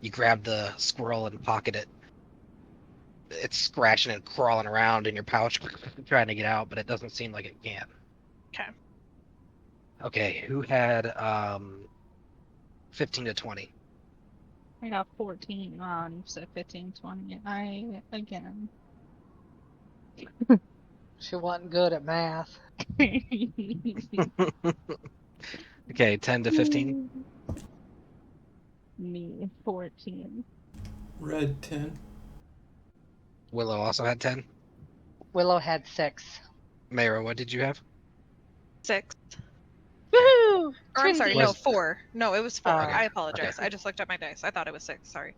You grab the squirrel and pocket it. It's scratching and crawling around in your pouch, trying to get out, but it doesn't seem like it can. Okay. Okay, who had 15 to 20? I got 14 on, you said 15, 20. Again. She wasn't good at math. Okay, 10 to 15. Me, 14. Red 10. Willow also had 10. Willow had 6. Mayra, what did you have? 6. Woohoo! Or I'm sorry, Twinsies. no, 4. No, it was 4. Okay. I apologize. Okay. I just looked at my dice. I thought it was 6. Sorry.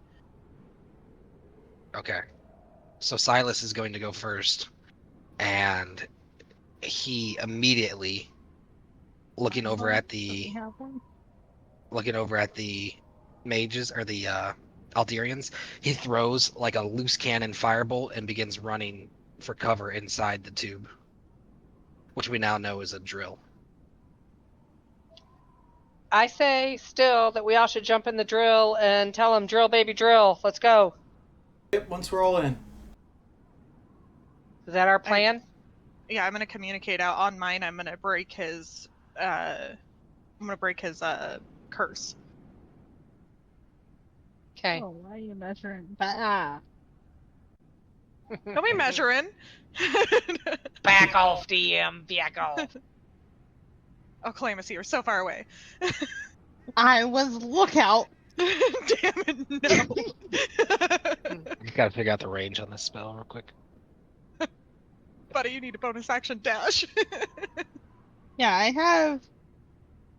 Okay. So Silas is going to go first, and he immediately looking over at the mages or the Alderians, he throws like a loose cannon firebolt and begins running for cover inside the tube, which we now know is a drill. I say still that we all should jump in the drill and tell him, drill, baby, drill. Let's go. Yep, once we're all in. Is that our plan? Yeah, I'm gonna communicate out on mine. I'm gonna break his curse. Okay. Oh, why are you measuring? Don't Don't be measuring. Back off, DM. Back off. Oh, Calamus, you're so far away. I was lookout. Damn it, no. You gotta figure out the range on this spell real quick. Buddy, you need a bonus action dash. Yeah, I have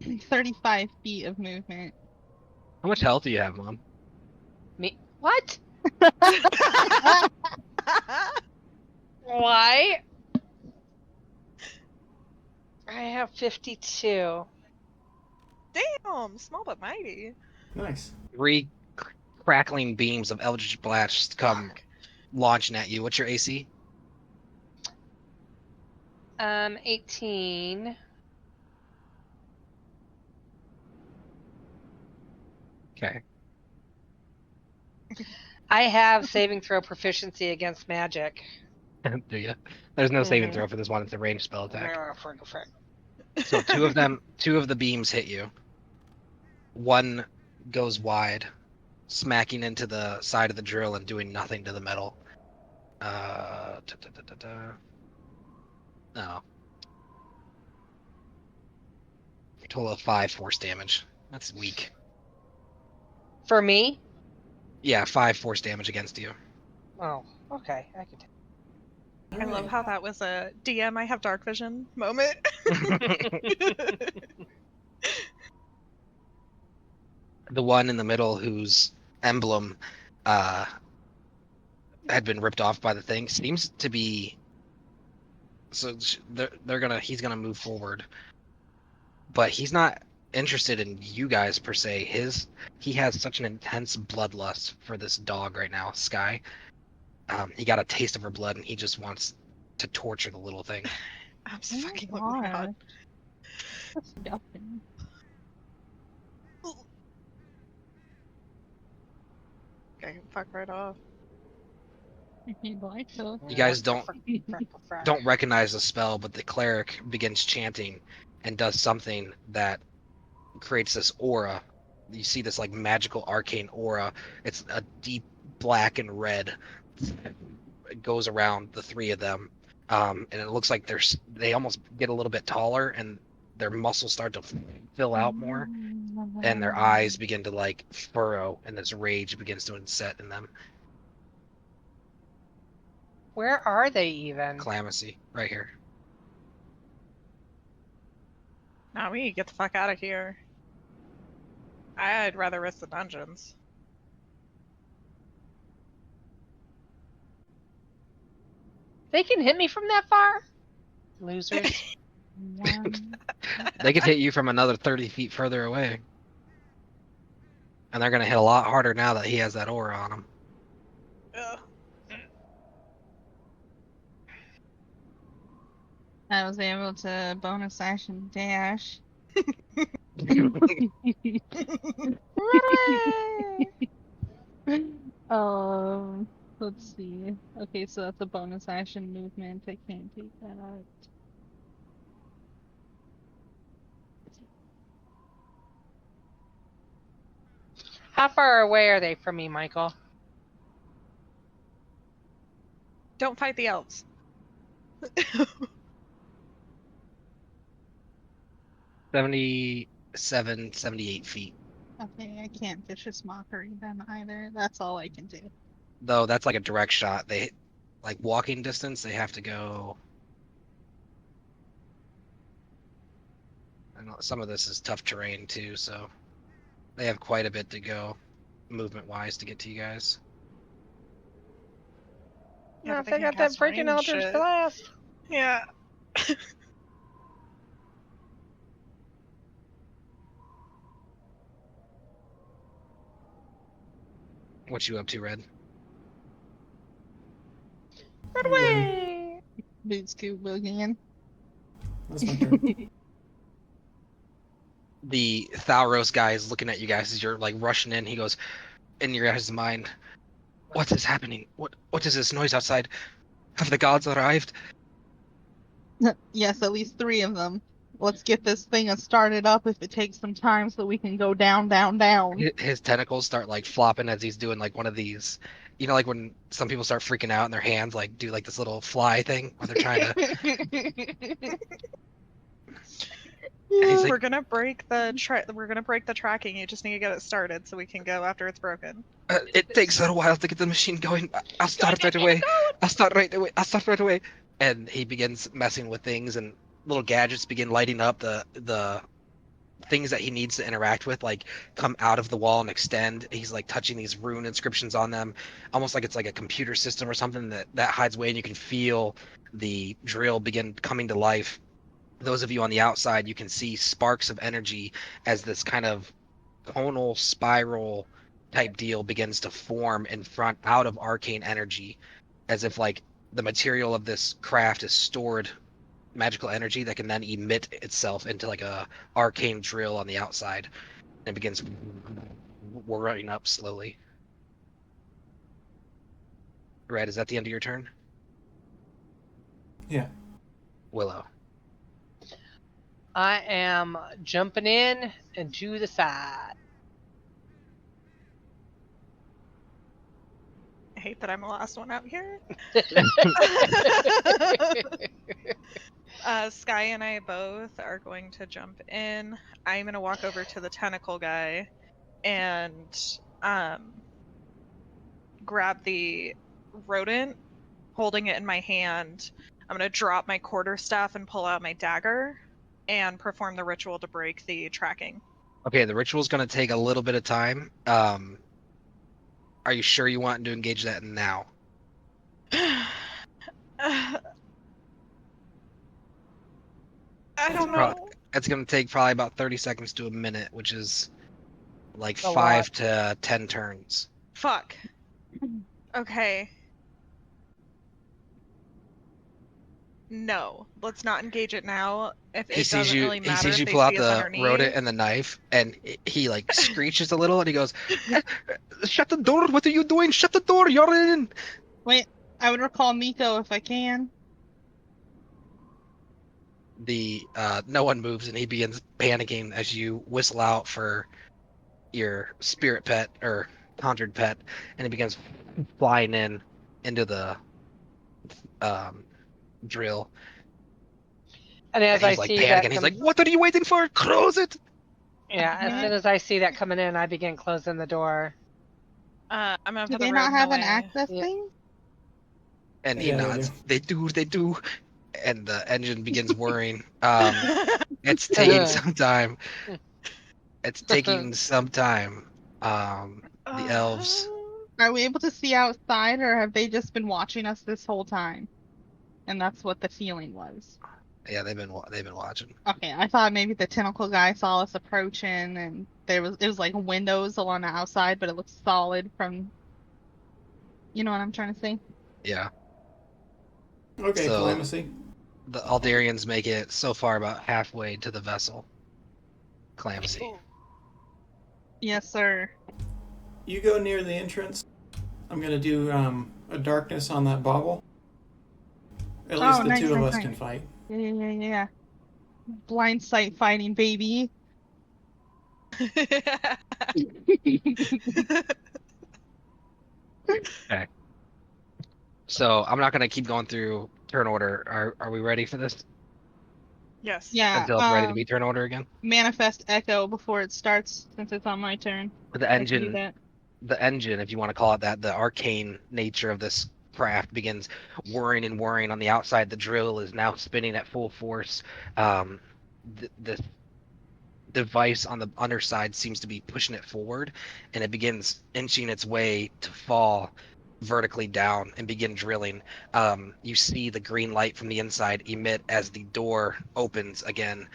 35 feet of movement. How much health do you have, Mom? Me? What? Why? I have 52. Damn, small but mighty. Nice. 3 crackling beams of Eldritch Blast come launching at you. What's your AC? 18. Okay. I have saving throw proficiency against magic. Do you? There's no saving Mhm. throw for this one. It's a ranged spell attack. Frick. So two of the beams hit you. One goes wide, smacking into the side of the drill and doing nothing to the metal. No. Total of 5 force damage. That's weak. For me? Yeah, 5 force damage against you. Oh, okay. I can I love how that was a DM, I have dark vision moment. The one in the middle whose emblem had been ripped off by the thing seems to be. So he's gonna move forward, but he's not interested in you guys per se. He has such an intense bloodlust for this dog right now, Sky. He got a taste of her blood and he just wants to torture the little thing. I'm so fucking looking around. Disgusting. Okay, fuck right off. If you'd like to. You guys don't recognize the spell, but the cleric begins chanting and does something that creates this aura. You see this like magical arcane aura. It's a deep black and red. It goes around the 3 of them, and it looks like they almost get a little bit taller, and their muscles start to fill out more, and their eyes begin to like furrow, and this rage begins to inset in them. Where are they even? Calamitcy, right here. Not me, get the fuck out of here. I'd rather risk the dungeons. They can hit me from that far? Losers. They could hit you from another 30 feet further away. And they're going to hit a lot harder now that he has that aura on him. Ugh. I was able to bonus action dash. Hooray! Um, let's see. Okay, so that's a bonus action movement. I can't take that out. How far away are they from me, Michael? Don't fight the elves. 77, 78 feet. Okay, I can't vicious mockery them either. That's all I can do. Though that's like a direct shot. They like walking distance, they have to go. I know some of this is tough terrain too, so they have quite a bit to go movement wise to get to you guys. Yeah, No, but if they they can't got that cast freaking range Eldritch shit. Blast. Yeah. What you up to, Red? Run I'm ready. away! Boot scoot boogieing. That's my turn. The Thalros guy is looking at you guys as you're like rushing in. He goes, in your guys' mind, what is happening? What is this noise outside? Have the gods arrived? Yes, at least 3 of them. Let's get this thing started up if it takes some time so we can go down, down, down. His tentacles start like flopping as he's doing like one of these, you know, like when some people start freaking out and their hands like do like this little fly thing where they're trying to. And he's like, We're gonna break the tracking. You just need to get it started so we can go after it's broken. It takes a while to get the machine going. I'll start right away. I'll start right away. I'll start right away. And he begins messing with things, and little gadgets begin lighting up. The things that he needs to interact with like come out of the wall and extend. He's like touching these rune inscriptions on them, almost like it's like a computer system or something that hides away, and you can feel the drill begin coming to life. Those of you on the outside, you can see sparks of energy as this kind of conal spiral type deal begins to form in front out of arcane energy, as if like the material of this craft is stored magical energy that can then emit itself into like a arcane drill on the outside, and it begins whirring up slowly. Red, is that the end of your turn? Yeah. Willow. I am jumping in and to the side. I hate that I'm the last one out here. Sky and I both are going to jump in. I'm gonna walk over to the tentacle guy and grab the rodent, holding it in my hand. I'm gonna drop my quarterstaff and pull out my dagger and perform the ritual to break the tracking. Okay, the ritual's going to take a little bit of time. Are you sure you want to engage that now? I don't know. It's going to take probably about 30 seconds to a minute, which is like A 5 to 10 turns. Fuck. Okay. No, let's not engage it now. If He it sees doesn't you. really He matter sees if you they pull out see us the underneath. rodent and the knife, and he like screeches a little, and he goes, "Shut the door! What are you doing? Shut the door! You're in!" Wait, I would recall Miko if I can. The no one moves, and he begins panicking as you whistle out for your spirit pet or conjured pet, and he begins flying into the drill. And And as I he's like see panicking. that, He's like, "What are you waiting for? Close it!" yeah, as soon as I see that coming in, I begin closing the door. I'm gonna Do put the they not rodent have away. an access Yeah. thing? And he Yeah, they nods. do. They do. And the engine begins whirring. It's taking some time. It's taking some time. The elves. Are we able to see outside, or have they just been watching us this whole time? And that's what the feeling was. Yeah, they've been watching. Okay, I thought maybe the tentacle guy saw us approaching, and it was like windows along the outside, but it looks solid from. You know what I'm trying to say? Yeah. Okay, So Calamacy. the Aldarians make it so far about halfway to the vessel. Calamacy. Yes, sir. you go near the entrance. I'm gonna do a darkness on that bobble. At least the nice, two of nice, us can nice. fight. Yeah. Blind sight fighting, baby. Okay. So I'm not gonna keep going through turn order. Are we ready for this? Yes. Yeah, Until it's ready to be turn order again? manifest echo before it starts, since it's on my turn. The I can do engine, that. if you want to call it that, the arcane nature of this craft begins whirring and whirring on the outside. The drill is now spinning at full force. The device on the underside seems to be pushing it forward, and it begins inching its way to fall vertically down and begin drilling. You see the green light from the inside emit as the door opens again.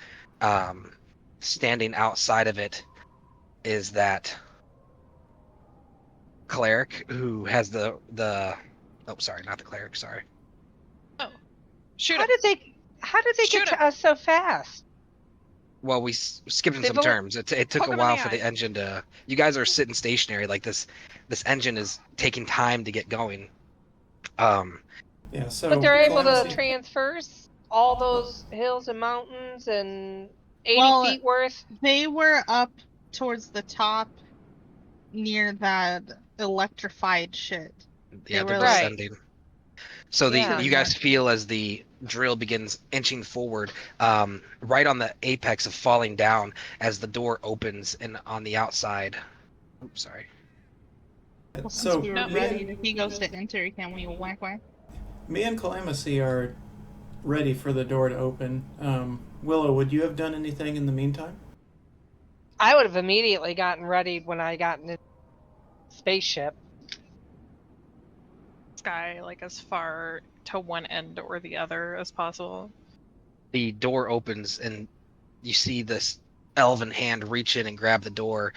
Standing outside of it is that cleric who has the oh, sorry, not the cleric, sorry. Shoot How him. did they Shoot get him. to us so fast? Well, we skipped in They've some only- terms. It took Poke a him in while the for the eye. engine to. You guys are sitting stationary like this engine is taking time to get going. Yeah. So. But they're able to Calamithy- traverse all those hills and mountains and 80 Well, feet worth. They were up towards the top near that electrified shit. Yeah, They they're were like, descending. So Yeah. you guys feel as the drill begins inching forward, right on the apex of falling down as the door opens and on the outside. Oops, sorry. well, since So we were No. ready, if he goes to enter, can we whack? Me and Calamithy are ready for the door to open. Willow, would you have done anything in the meantime? I would have immediately gotten ready when I got in the spaceship. Sky like as far to one end or the other as possible. The door opens and you see this elven hand reach in and grab the door,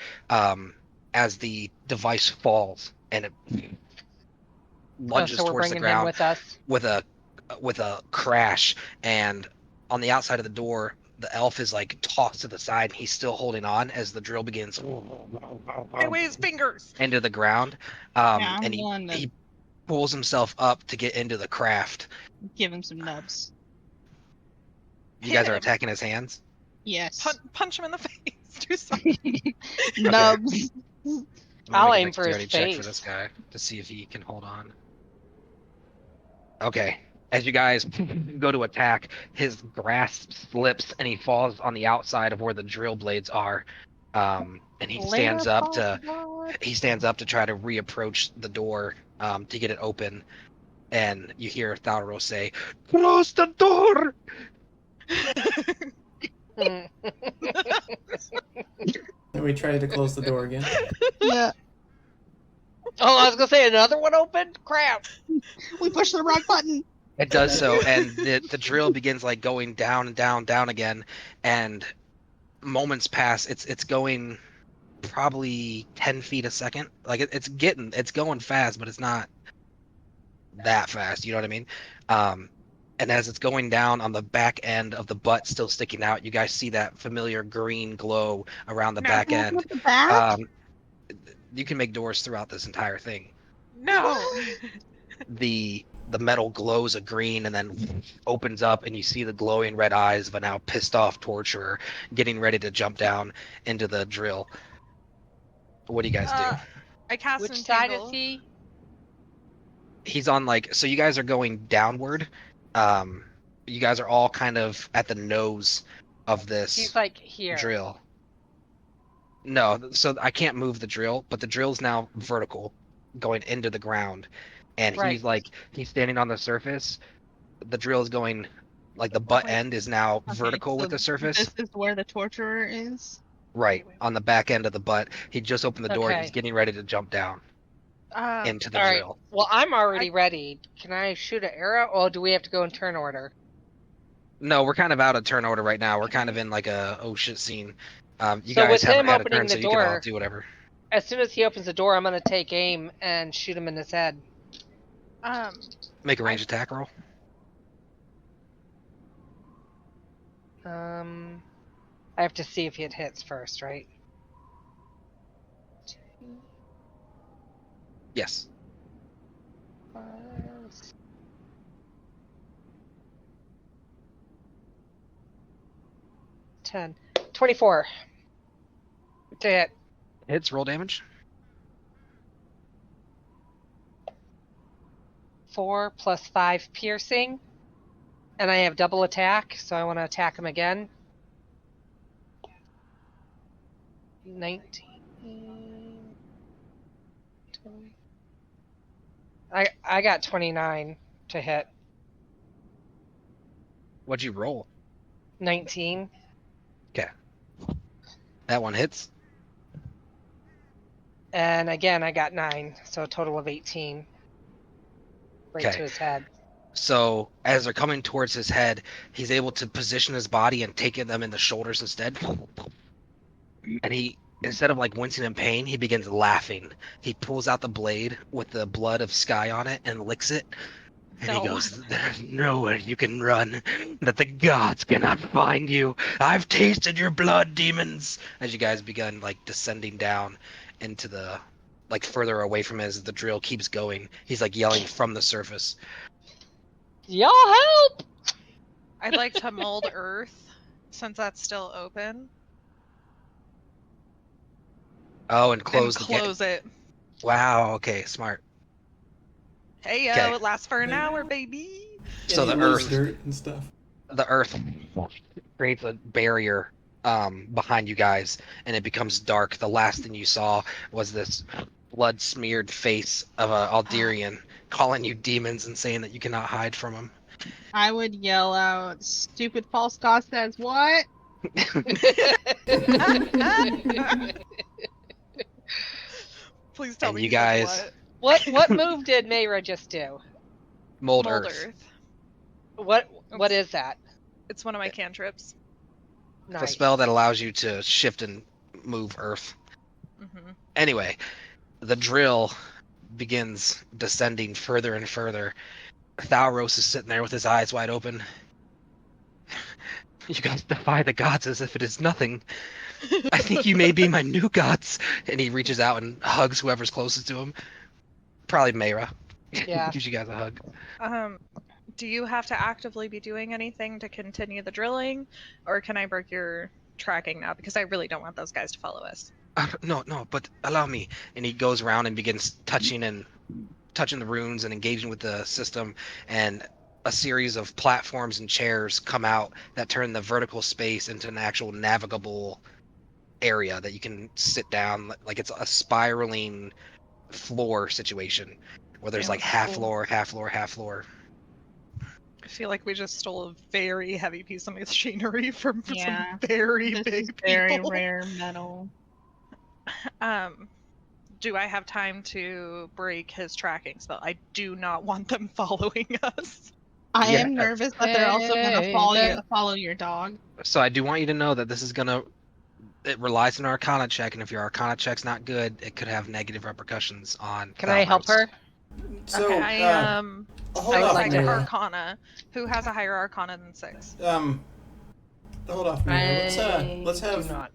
as the device falls and it lunges So we're towards the bringing him ground with us. with a crash. And on the outside of the door, the elf is like tossed to the side and he's still holding on as the drill begins Away his fingers. into the ground. Yeah, I'm And willing to he pulls himself up to get into the craft. give him some nubs. You guys Hit are him. attacking his hands. Yes. Punch him in the face. Do something. Nubs. I'm gonna I'll make a aim for his dexterity check for this face. guy to see if he can hold on. Okay. As you guys go to attack, his grasp slips and he falls on the outside of where the drill blades are. And he stands up to try to reapproach the door, to get it open. And you hear Thalro say, "Close the door!" And we tried to close the door again. Yeah. Oh, I was gonna say another one opened. Crap. We pushed the wrong button. It does so, and the drill begins like going down and down, down again, and moments pass. It's going probably 10 feet a second. Like it's going fast, but it's not that fast. You know what I mean? And as it's going down on the back end of the butt still sticking out, you guys see that familiar green glow around the No. back end. The back? You can make doors throughout this entire thing. No. The metal glows a green and then opens up, and you see the glowing red eyes of a now pissed off torturer getting ready to jump down into the drill. What do you guys do? I cast Which Entangle. side is he? He's on like, so you guys are going downward. You guys are all kind of at the nose of this He's like here. drill. No, so I can't move the drill, but the drill's now vertical, going into the ground, and Right. he's standing on the surface. The drill is going, like the butt Wait. end is now Okay, vertical so with the surface. This is where the torturer is. Right, on the back end of the butt. He just opened the door and Okay. he's getting ready to jump down into the All right. drill. Well, I'm already ready. Can I shoot an arrow, or do we have to go in turn order? No, we're kind of out of turn order right now. We're kind of in like a oh shit scene. You So guys with haven't him had a opening turn, the so you can all door- do whatever. As soon as he opens the door, I'm gonna take aim and shoot him in his head. Make a range attack roll. I have to see if it hits first, right? Yes. 10. 24. To hit. Hits, roll damage. 4 plus 5 piercing. And I have double attack, so I want to attack him again. 19. 20. I got 29 to hit. What'd you roll? 19. Okay. That one hits. And again, I got 9, so a total of 18. Right Okay. to his head. So as they're coming towards his head, he's able to position his body and take them in the shoulders instead. And he, instead of like wincing in pain, he begins laughing. He pulls out the blade with the blood of Sky on it and licks it. And he No. goes, "There's nowhere you can run, that the gods cannot find you. I've tasted your blood, demons." As you guys begin like descending down into the, like further away from him as the drill keeps going, he's like yelling from the surface. Y'all help! I'd like to mold earth since that's still open. Oh, and close and the gate. close it. Wow. Okay. Smart. Hey yo, Okay. it lasts for an hour, baby. So Any the loose earth, dirt and stuff. the earth creates a barrier behind you guys, and it becomes dark. The last thing you saw was this blood-smeared face of a Alderian calling you demons and saying that you cannot hide from him. I would yell out, "Stupid false god says what?" Please tell And me you he says guys- What move did Mayra just do? Mold Mold earth. earth. What is that? It's one of my cantrips. It's a Nice. spell that allows you to shift and move earth. Mm-hmm. Anyway, the drill begins descending further and further. Thalros is sitting there with his eyes wide open. You guys defy the gods as if it is nothing. I think you may be my new gods. And he reaches out and hugs whoever's closest to him. Probably Mayra. Yeah. Gives you guys a hug. Do you have to actively be doing anything to continue the drilling, or can I break your tracking now? Because I really don't want those guys to follow us. No, but allow me. And he goes around and begins touching the runes and engaging with the system, and a series of platforms and chairs come out that turn the vertical space into an actual navigable area that you can sit down. Like it's a spiraling floor situation where there's Damn, like that's half cool. floor, half floor, half floor. I feel like we just stole a very heavy piece of machinery from Yeah. some very This big is very people. rare metal. Do I have time to break his tracking spell? I do not want them following us. I Yeah. am nervous that they're also gonna Hey, follow your dog. So I do want you to know that this is gonna. It relies on an Arcana check, and if your Arcana check's not good, it could have negative repercussions on. Can I help Thalros. her? So, Okay, I hold I would off, like to to- Mayra. Arcana. Who has a higher Arcana than 6? Hold off, Mayra. Let's do have not.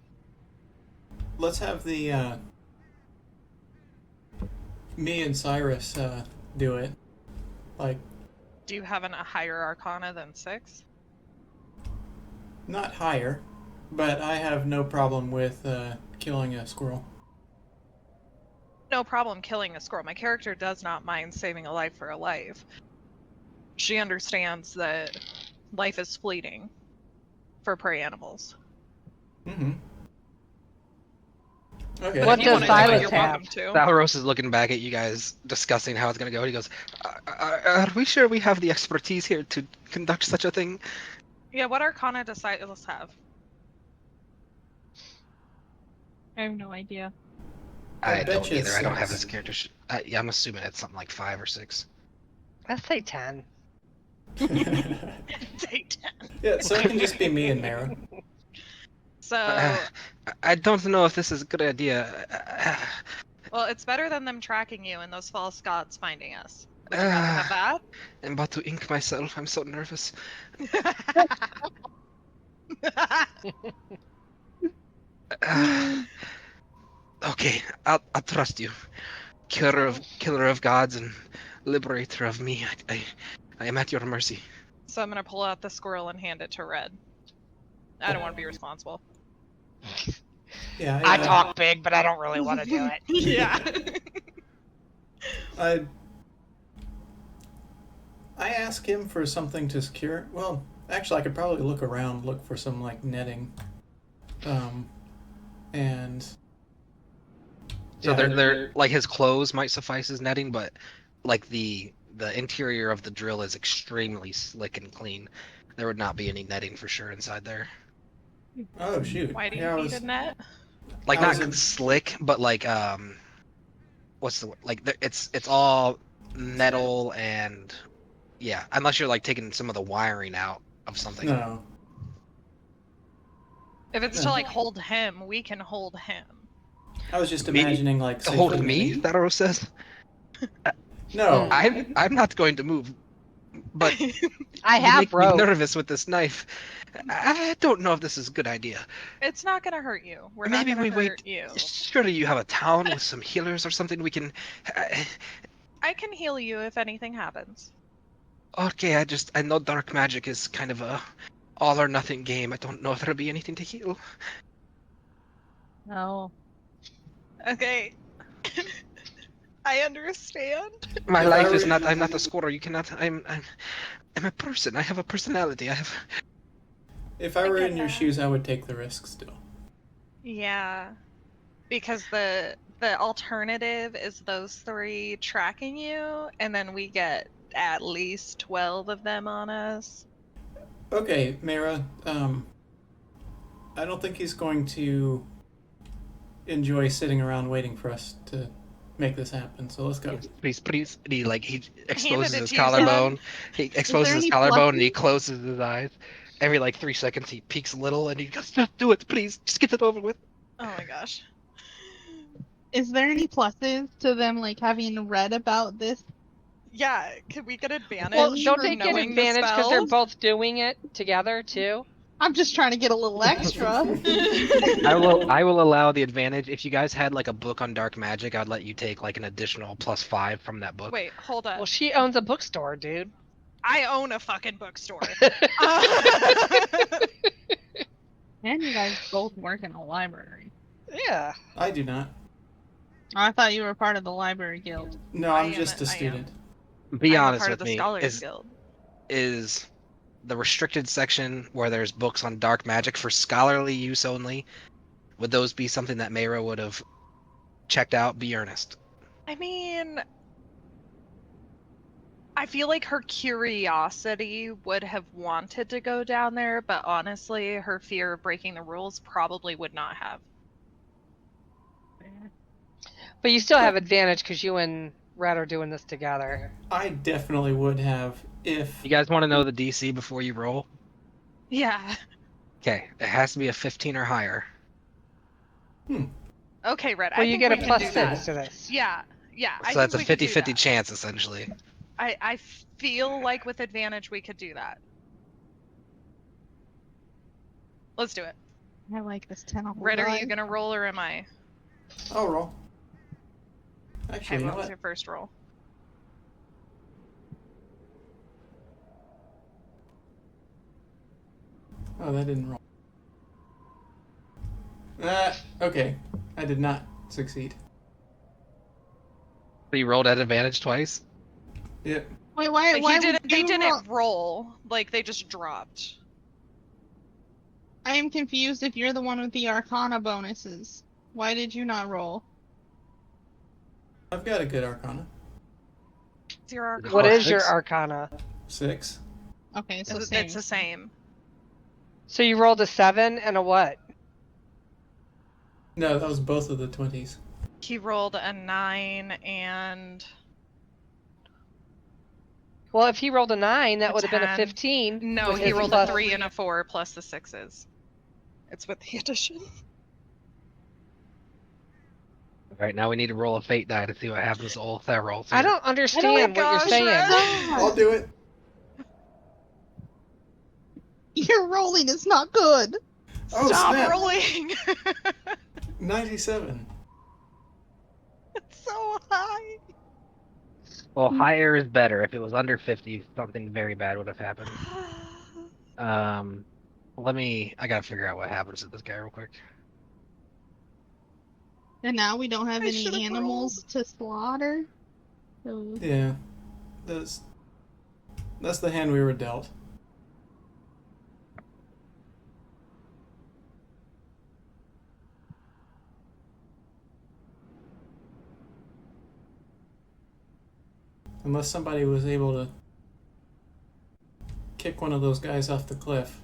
let's have the me and Cyrus do it. Like, Do you have a higher Arcana than 6? not higher, but I have no problem with killing a squirrel. No problem killing a squirrel. My character does not mind saving a life for a life. She understands that life is fleeting for prey animals. Mm-hmm. Okay. What If you does wanna do it, Silas you're have? welcome to. Thalros is looking back at you guys, discussing how it's gonna go. He goes, "Are we sure we have the expertise here to conduct such a thing?" Yeah, what Arcana does Silas have? I have no idea. I I bet don't you either. I don't have 6. this character. Yeah, I'm assuming it's something like 5 or 6. Let's say 10. Say 10. Yeah, so it can just be me and Mayra. So, I don't know if this is a good idea. well, it's better than them tracking you and those false gods finding us. Would you rather have I'm about to ink myself. I'm so nervous. that? Okay, I'll trust you. killer of gods and liberator of me. I am at your mercy. So I'm gonna pull out the squirrel and hand it to Red. I don't want to be responsible. Yeah, I talk big, but I don't really want to do it. Yeah. I ask him for something to secure. Well, actually, I could probably look around, look for some like netting, and So yeah, they're like his clothes might suffice as netting, but like the interior of the drill is extremely slick and clean. There would not be any netting for sure inside there. Oh shoot! Why do you Yeah, I need was- a net? Like I was not in- slick, but like what's the word? Like it's all metal and yeah, unless you're like taking some of the wiring out of something. No, If it's No. to like hold him, we can hold him. I was just Me- imagining like To hold safety me, netting. Tharo says. No, I'm not going to move, but I you have make me rope. nervous with this knife. I don't know if this is a good idea. It's not gonna hurt you. We're Maybe not gonna we hurt wait. you. Surely you have a town with some healers or something we can. I can heal you if anything happens. Okay, I know dark magic is kind of a all or nothing game. I don't know if there'll be anything to heal. No. Okay. I understand. My If I life is were- not. I'm not a scorer. You cannot. I'm a person. I have a personality. I have. if I I were get in your that. shoes, I would take the risk still. Yeah. Because the alternative is those three tracking you, and then we get at least 12 of them on us. Okay, Mara. I don't think he's going to enjoy sitting around waiting for us to make this happen. So let's go. Please. And he exposes it his to you, collarbone. He exposes his any collarbone and he pluses? closes his eyes. Every like 3 seconds he peeks a little and he goes, "Just do it, please. Just get it over with." Oh my gosh. Is there any pluses to them like having read about this? Yeah, could we get advantage? Well, don't for they get knowing the advantage because they're spells? both doing it together too? I'm just trying to get a little extra. I will allow the advantage. If you guys had like a book on dark magic, I'd let you take like an additional +5 from that book. Wait, hold up. Well, she owns a bookstore, dude. I own a fucking bookstore. And you guys both work in a library. Yeah. I do not. I thought you were part of the library guild. No, I I'm am just a- a I am. student. Be I'm a honest part with of the me. Scholars Guild. Is the restricted section where there's books on dark magic for scholarly use only? Would those be something that Mayra would have checked out? Be earnest. I mean, I feel like her curiosity would have wanted to go down there, but honestly, her fear of breaking the rules probably would not have. But you still have advantage because you and Red are doing this together. I definitely would have if. You guys want to know the DC before you roll? Yeah. Okay, it has to be a 15 or higher. Okay, Red. Well, I you think get a we can do +6 that. to this. Yeah. I So that's a think we could do 50-50 that. chance, essentially. I feel like with advantage we could do that. Let's do it. I like this tentacle. Red, are guy. you gonna roll or am I? I'll roll. Okay, Actually, you know what was what? your first roll? Oh, that didn't roll. Okay. I did not succeed. So you rolled at advantage twice? Yep. Wait, why? Like, Why he didn't. would They you didn't roll? roll. Like they just dropped. I am confused. If you're the one with the Arcana bonuses, why did you not roll? I've got a good Arcana. Zero. What What Oh, is your 6? Arcana? 6. Okay, so It's same. the same. So you rolled a 7 and a what? No, that was both of the 20s. He rolled a 9 and Well, if he rolled a 9, that A would have been a 10. 15. no, with he his rolled plus- a 3 and a 4 plus the 6s. It's with the addition. Alright, now we need to roll a fate die to see what happens to old Therol. I don't understand what you're gosh, saying. Red. I'll do it. Your rolling is not good. Oh, Stop snap. rolling. 97. so high. Well, higher is better. If it was under 50, something very bad would have happened. I gotta figure out what happens to this guy real quick. And now we don't have I any should've animals to slaughter. So Yeah, that's the hand we were dealt. Unless somebody was able to kick one of those guys off the cliff,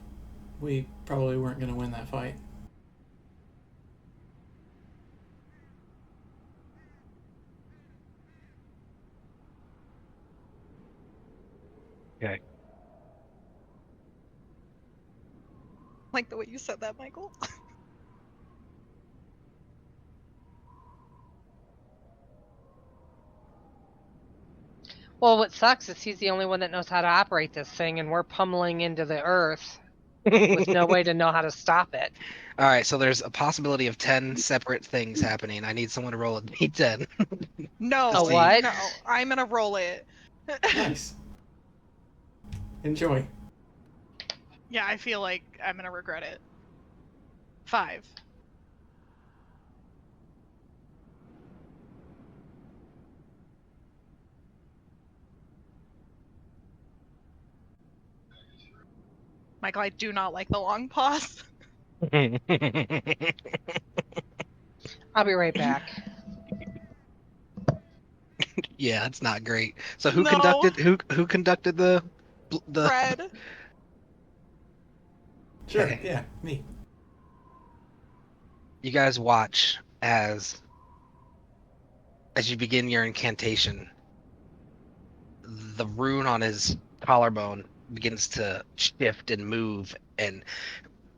we probably weren't going to win that fight. Okay. Like the way you said that, Michael. Well, what sucks is he's the only one that knows how to operate this thing, and we're pummeling into the earth with no way to know how to stop it. All right, so there's a possibility of 10 separate things happening. I need someone to roll a d10. No. A what? No, I'm gonna roll it. Nice. Enjoy. Yeah, I feel like I'm gonna regret it. 5. Michael, I do not like the long pause. I'll be right back. Yeah, it's not great. So who No. conducted the Fred. Sure, Okay. yeah, me. You guys watch as you begin your incantation, the rune on his collarbone begins to shift and move and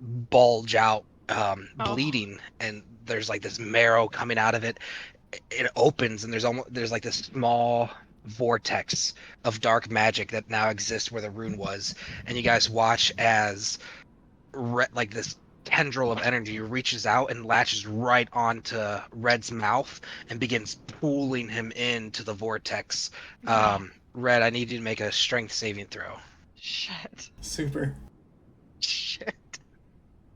bulge out, bleeding, and there's like this marrow coming out of it. It opens, and there's like this small vortex of dark magic that now exists where the rune was, and you guys watch as like this tendril of energy reaches out and latches right onto Red's mouth and begins pulling him into the vortex. Red, I need you to make a strength saving throw. Shit. Super. Shit.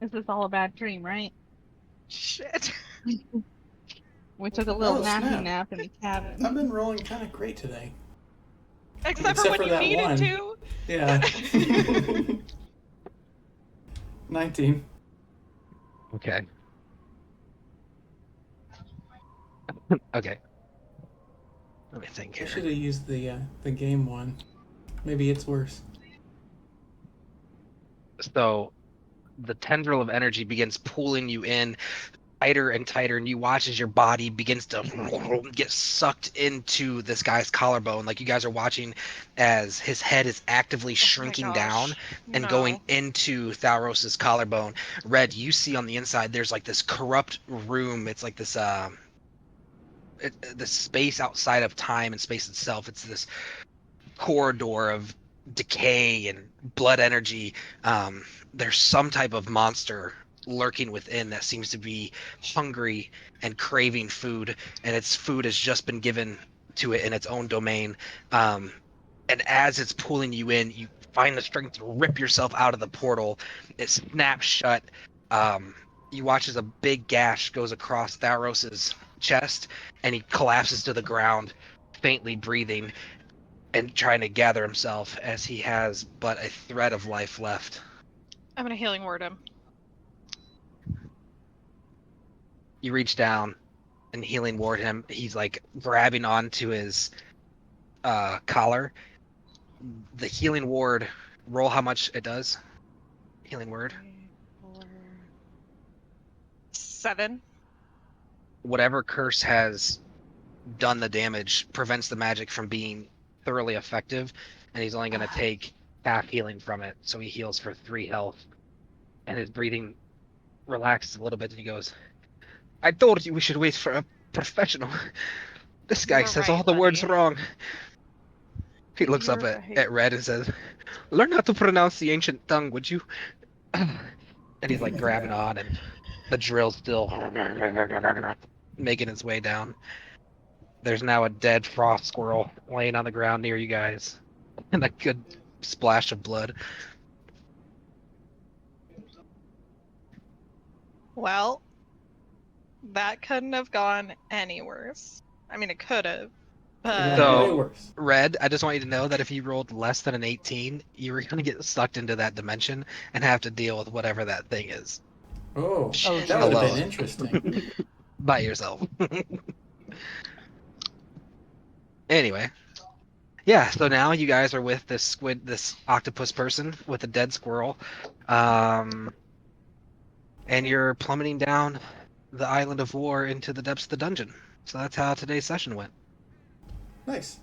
this is all a bad dream, right? Shit. We took a little Oh, nappy snap. nap in the cabin. I've been rolling kind of great today. Except for when you that needed one. to. Yeah. 19. Okay. Okay. Let me think I here. should have used the game one. Maybe it's worse. So the tendril of energy begins pulling you in tighter and tighter, and you watch as your body begins to get sucked into this guy's collarbone. Like you guys are watching as his head is actively shrinking down and going into Thalros's collarbone. Red, you see on the inside there's like this corrupt room. It's like this the space outside of time and space itself. It's this corridor of decay and blood energy. There's some type of monster lurking within that seems to be hungry and craving food, and its food has just been given to it in its own domain. And as it's pulling you in, you find the strength to rip yourself out of the portal. It snaps shut. You watch as a big gash goes across Thalros's chest, and he collapses to the ground, faintly breathing and trying to gather himself as he has but a thread of life left. I'm gonna healing word him. You reach down and healing ward him. He's like grabbing onto his collar. The healing ward, roll how much it does. Healing word. 7. Whatever curse has done the damage prevents the magic from being thoroughly effective, and he's only going to take half healing from it, so he heals for 3 health, and his breathing relaxes a little bit, and he goes, I told you we should wait for a professional. This guy says all the words wrong. He looks up at Red and says, learn how to pronounce the ancient tongue, would you? And he's like grabbing on, and the drill's still making its way down. There's now a dead frost squirrel laying on the ground near you guys, and a good splash of blood. Well, that couldn't have gone any worse. I mean, it could have, but So- way worse. Red, I just want you to know that if you rolled less than an 18, you were going to get sucked into that dimension and have to deal with whatever that thing is Oh, Shit. that would have been Alone. interesting. by yourself. Anyway. Yeah, so now you guys are with this octopus person with a dead squirrel. And you're plummeting down the island of war into the depths of the dungeon. So that's how today's session went. Nice.